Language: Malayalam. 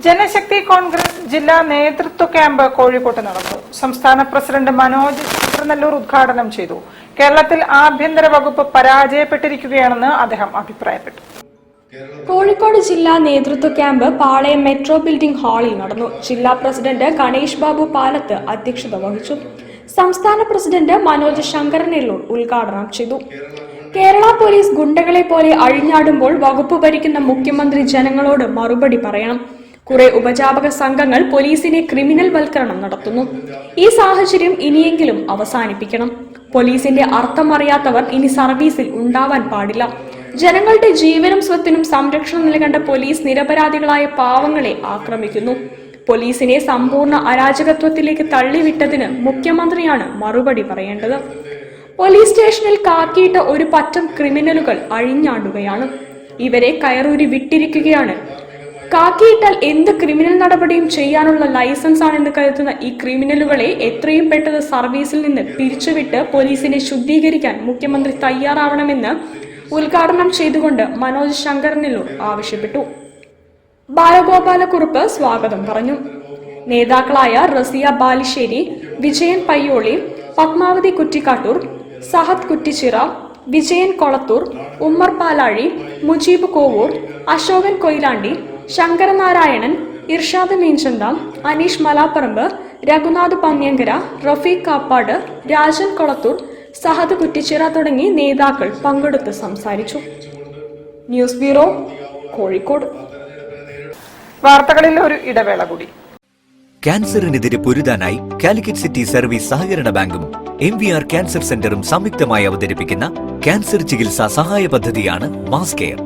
ജനശക്തി കോൺഗ്രസ് ജില്ലാ നേതൃത്വ ക്യാമ്പ് കോഴിക്കോട്ട് നടന്നു. സംസ്ഥാന പ്രസിഡന്റ് മനോജ് ചന്ദ്രനെല്ലൂർ ഉദ്ഘാടനം ചെയ്തു. കേരളത്തിൽ ആഭ്യന്തര വകുപ്പ് പരാജയപ്പെട്ടിരിക്കുകയാണെന്ന് അദ്ദേഹം അഭിപ്രായപ്പെട്ടു. കോഴിക്കോട് ജില്ലാ നേതൃത്വ ക്യാമ്പ് പാളയം മെട്രോ ബിൽഡിംഗ് ഹാളിൽ നടന്നു. ജില്ലാ പ്രസിഡന്റ് ഗണേഷ് ബാബു പാലത്ത് അധ്യക്ഷത വഹിച്ചു. സംസ്ഥാന പ്രസിഡന്റ് മനോജ് ശങ്കരനെല്ലൂർ ഉദ്ഘാടനം ചെയ്തു. കേരള പോലീസ് ഗുണ്ടകളെ പോലെ അഴിഞ്ഞാടുമ്പോൾ വകുപ്പ് ഭരിക്കുന്ന മുഖ്യമന്ത്രി ജനങ്ങളോട് മറുപടി പറയണം. കുറെ ഉപജാപക സംഘങ്ങൾ പോലീസിനെ ക്രിമിനൽ വൽക്കരണം നടത്തുന്നു. ഈ സാഹചര്യം ഇനിയെങ്കിലും അവസാനിപ്പിക്കണം. പോലീസിന്റെ അർത്ഥം അറിയാത്തവർ ഇനി സർവീസിൽ ഉണ്ടാവാൻ പാടില്ല. ജനങ്ങളുടെ ജീവനും സ്വത്തിനും സംരക്ഷണം നൽകേണ്ട പോലീസ് നിരപരാധികളായ പാവങ്ങളെ ആക്രമിക്കുന്നു. പോലീസിനെ സമ്പൂർണ്ണ അരാജകത്വത്തിലേക്ക് തള്ളിവിട്ടതിന് മുഖ്യമന്ത്രിയാണ് മറുപടി പറയേണ്ടത്. പോലീസ് സ്റ്റേഷനിൽ കാക്കിയിട്ട ഒരു പറ്റം ക്രിമിനലുകൾ അഴിഞ്ഞാടുകയാണ്. ഇവരെ കയറൂരി വിട്ടിരിക്കുകയാണ്. കാക്കിയിട്ടാൽ എന്ത് ക്രിമിനൽ നടപടിയും ചെയ്യാനുള്ള ലൈസൻസ് ആണെന്ന് കരുതുന്ന ഈ ക്രിമിനലുകളെ എത്രയും പെട്ടെന്ന് സർവീസിൽ നിന്ന് പിരിച്ചുവിട്ട് പോലീസിനെ ശുദ്ധീകരിക്കാൻ മുഖ്യമന്ത്രി തയ്യാറാവണമെന്ന് ഉദ്ഘാടനം ചെയ്തുകൊണ്ട് മനോജ് ശങ്കരനെല്ലൂർ ആവശ്യപ്പെട്ടു. ബാലഗോപാലക്കുറുപ്പ് സ്വാഗതം പറഞ്ഞു. നേതാക്കളായ റസിയ ബാലിശ്ശേരി, വിജയൻ പയ്യോളി, പത്മാവതി കുറ്റിക്കാട്ടൂർ, സഹദ് കുറ്റിച്ചിറ, വിജയൻ കൊളത്തൂർ, ഉമ്മർ പാലാഴി, മുജീബ് കോവൂർ, അശോകൻ കൊയിലാണ്ടി, ശങ്കരനാരായണൻ, ഇർഷാദ് മീൻചന്ത, അനീഷ് മലാപ്പറമ്പ്, രഘുനാഥ് പന്ന്യങ്കര, റഫീഖ് കാപ്പാട്, രാജൻ കൊളത്തൂർ, സഹദ് കുറ്റിച്ചിറ തുടങ്ങി നേതാക്കൾ പങ്കെടുത്ത് സംസാരിച്ചു. News bureau, Kozhikode. വാർത്തകളിൽ ഒരു ഇടവേള കൂടി. ക്യാൻസറിനെതിരെ പൊരുതാനായി കാലിക്കറ്റ് സിറ്റി സർവീസ് സഹകരണ ബാങ്കും MVR ക്യാൻസർ സെന്ററും സംയുക്തമായി അവതരിപ്പിക്കുന്ന ക്യാൻസർ ചികിത്സാ സഹായ പദ്ധതിയാണ് മാസ് കെയർ.